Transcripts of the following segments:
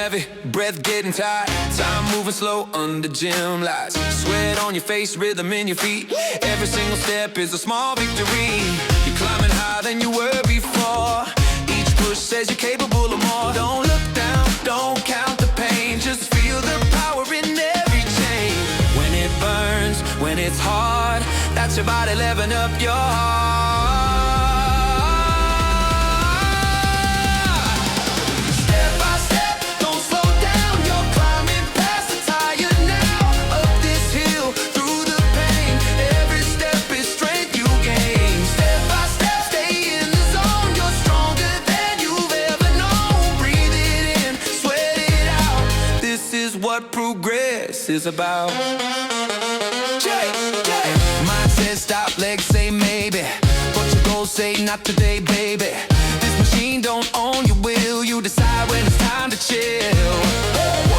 heavy, breath getting tight. Time moving slow under gym lights. Sweat on your face, rhythm in your feet. Every single step is a small victory. You're climbing higher than you were before. Each push says you're capable of more. Don't look down, don't count the pain. Just feel the power in every chain. When it burns, when it's hard, that's your body levering up your heart. What progress is about. Mindset stop, legs say maybe, but your goals say not today, baby. This machine don't own your will. You decide when it's time to chill.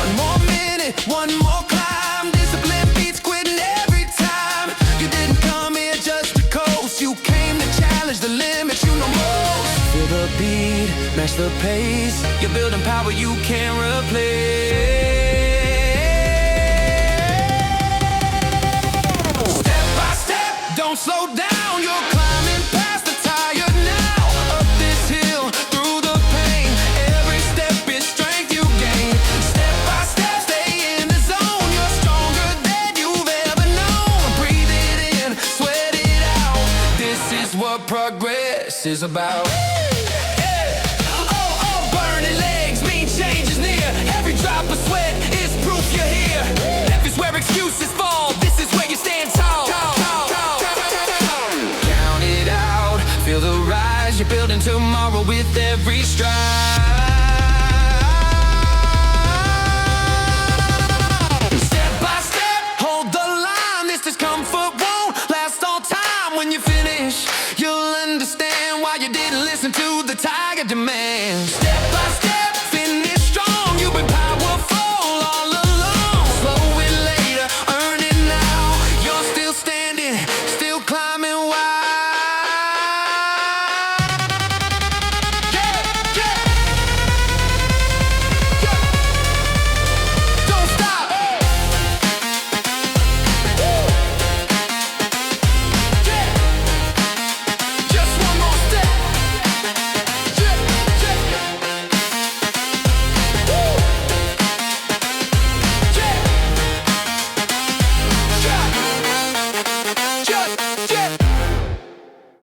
One more minute, one more climb. Discipline beats quitting every time. You didn't come here just to coast. You came to challenge the limits you know most. Feel the beat, match the pace. You're building power you can't replace. Don't slow down, you're climbing past the tired now. Up this hill, through the pain. Every step is strength you gain. Step by step, stay in the zone. You're stronger than you've ever known. Breathe it in, sweat it out. This is what progress is about. Burning legs mean change is near. Every drop of sweat is proof you're here. Left is where excuses fall. This is where you stand tall. Feel the rise, you're building tomorrow with every stride.